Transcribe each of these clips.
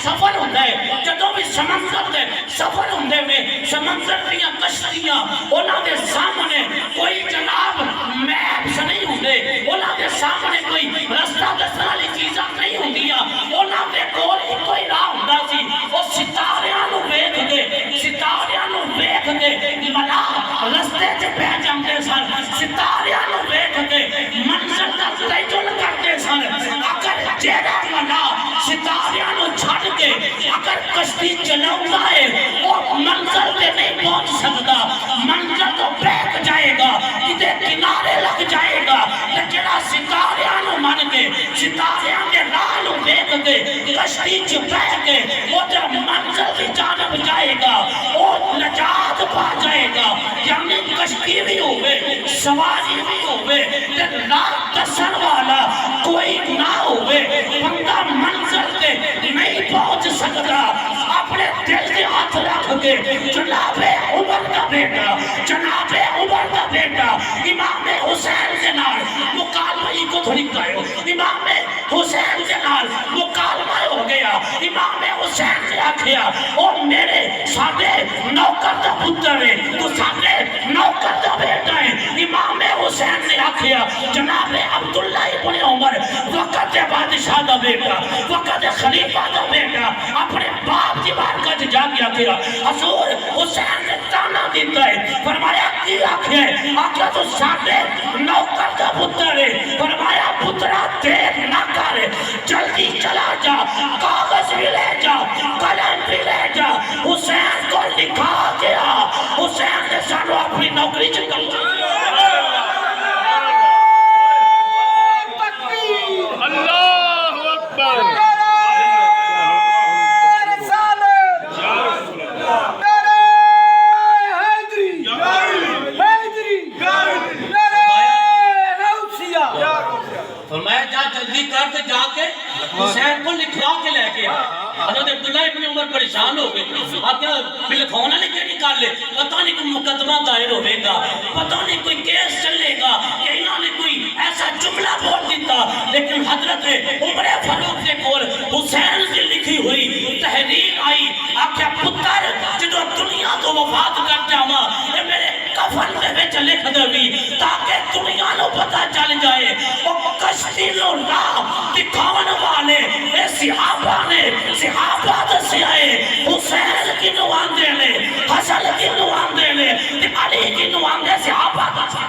سفر ہوتا ہے جدوں بھی سمندر دے سفر ہوندے میں سمندر دیاں کشتیاں انہاں دے سامنے کوئی جناب میپس نہیں ہوندے انہاں دے سامنے کوئی رستہ دسن والی چیزاں نہیں ہوندیاں انہاں دے کول کوئی راہ ہوندا سی او ستاریاں نو ویکھ کے ستاریاں نو ویکھ کے ملا رستے چ پہ جاندے سن ستاریاں نو ویکھ کے منظر دا تعین کرتے سن اگر جیڑا ملا ستاریاں نو چھڈ کے اگر کشتی چلاوندا ہے وہ منظر تے نہیں پہنچ سکتا منظر تو بہک جائے گا کدے کنارے لگ جائے گا لیکن ستاریاں نو من کے ستاریاں کے راہ نو ویکھ کے کشتی چ بہ کے وہ جب منظر کی جانب جائے گا وہ نجات پا جائے گا یعنی کشتی بھی ہوئے سواری بھی ہوئے راہ دسن والا کوئی نہ ہوئے بندہ منظر تے نہیں پہنچ سکتا اپنے دل کے ہاتھ رکھ کے جناب عمر کا بیٹا جناب عمر کا بیٹا امام حسین کے نال مکالمہ ہی کو تھوڑی کہو امام حسین کے نال مکالمہ ہو گیا امام حسین نے آکھیا او میرے ساڈے نوکر دا پتر ہے تو ساڈے نوکر دا بیٹا ہے امام حسین نے آکھیا جناب عبداللہ ابن عمر وقت بادشاہ دا بیٹا وقت خلیفہ دا بیٹا اپنے باپ کی بارگاہ جا کے آکھیا حضور حسین نے تانا دیتا ہے فرمایا کی آکھیا ہے آکھیا تو ساڈے نوکر دا پتر ہے فرمایا پترا دیر نہ کر جلدی چلا جا کاغذ بھی لے جا قلم بھی لے جا حسین کو لکھا گیا حسین نے سانو اپنی نوکری چکل اللہ اکبر جا کے حسین کو لکھوا کے لے کے حضرت عبداللہ ابن عمر پریشان ہو گئے آکھیا لکھوانا لے کے نکال لے پتہ نہیں کوئی مقدمہ دائر ہوئے گا پتہ نہیں کوئی کیس چلے گا کہ انہوں نے کوئی ایسا جملہ بول دیتا لیکن حضرت عمر فاروق کے کول حسین کی لکھی ہوئی تحریر آئی آکھیا پتر جدو دنیا تو وفات کر جاواں اے میرے کفن دے وچ لکھ دوی تاکہ دنیا نو پتہ چل جائے او کشتی نو راہ دکھاون والے اے صحابہ نے صحابہ دسے آئے حسین کی نواندے نے حسن کی نواندے نے علی کی نواندے صحابہ دسے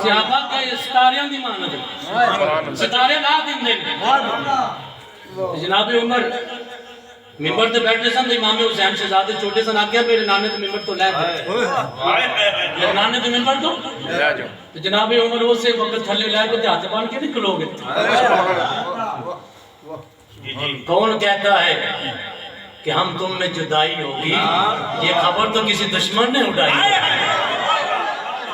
صحابہ کے ستاریاں دی مانت ہے ستارے لا دن دے جناب عمر ممبر تے بیٹھے سن امام حسین شہزادے چھوٹے سن آگیا میرے نانے تے ممبر تو لے میرے نانے تے ممبر تو لے جاؤ جناب عمر وہ سے وقت تھلے لے کو ہاتھ بان کے نکلو گے کون کہتا ہے کہ ہم تم میں جدائی ہوگی یہ خبر تو کسی دشمن نے اٹھائی ہے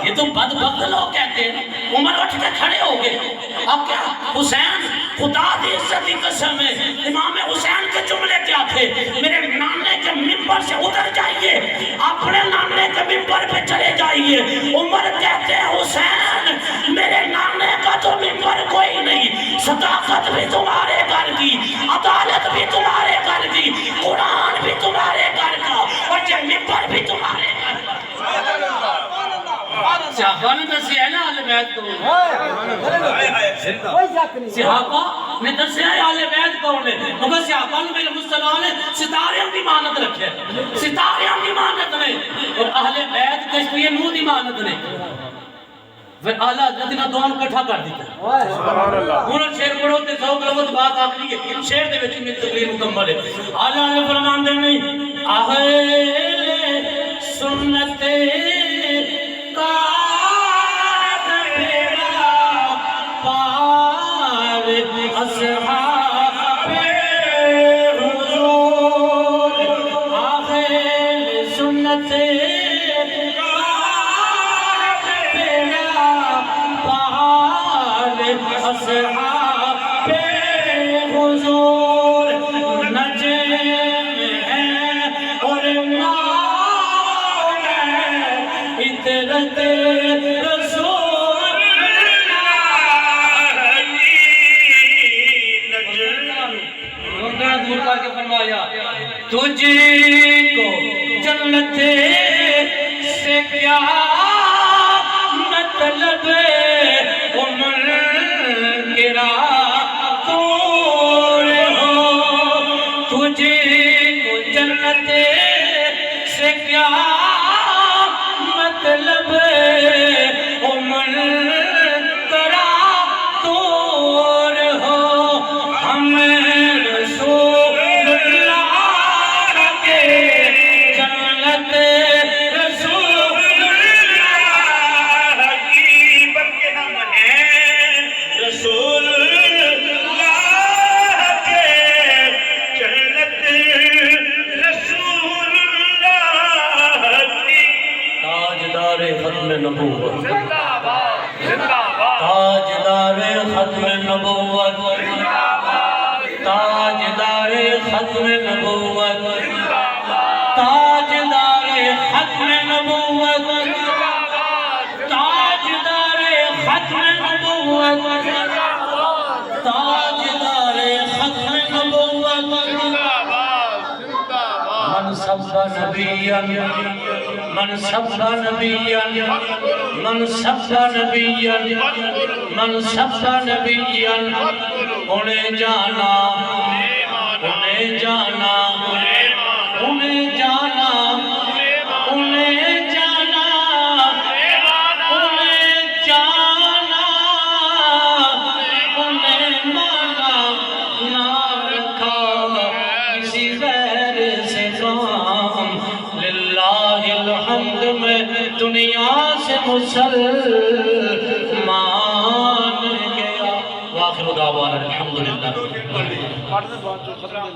یہ تو بدبخت لوگ کہتے ہیں عمر اٹھ کے کھڑے ہو گئے اب کیا حسین خدا دی عزت کی قسم ہے امام حسین کے جملے کیا تھے میرے نانے کے ممبر سے اتر جائیے اپنے نانے کے ممبر پہ چلے جائیے عمر کہتے ہیں حسین میرے نانے کا تو ممبر کوئی نہیں صداقت بھی تمہارے گھر کی عدالت بھی تمہارے گھر کی قرآن بھی تمہارے گھر کا اور یہ ممبر بھی تمہارے گھر کا صحابہ نے دسیا ہے نا اہل بیت کو صحابہ نے دسیا ہے اہل بیت کون ہے مگر صحابہ نے میرے مصطفیٰ نے ستاریاں کی مانت رکھے ستاریاں کی مانت نے اور اہل بیت کشتی نوح کی مانت نے پھر اعلیٰ حضرت نے دونوں کٹھا کر دیتا انہوں شیر پڑھو تے ذوق لفظ بات آخری ہے شیر دے وچ میری تقریر مکمل ہے اعلیٰ نے فرمان دے نہیں اہل سنت دور کر کے فرمایا تجھ کو جنت سے کیا مطلب عمر گرا دور ہو تجھ کو جنت سے کیا مطلب عمر گرا دور ہو ہم رسول اللہ کے جنت رسول اللہ کی بلکہ ہم ہیں رسول اللہ کے جنت رسول اللہ کی تاجدار ختم نبوت تاجدار ختم نبوت تاجدار ختم نبوت تاجدار ختم نبوت تاجدار ختم نبوت تاجدار ختم نبوت من سب نبیا من سب نبیا من سب نبیا من سب نبیا انہیں جانا انہیں جانا انہیں جانا انہیں جانا انہیں جانا انہیں مانا نہ رکھا کسی غیر سے کام للہ الحمد میں دنیا سے مسلمان گیا وآخر دعوانا الحمدللہ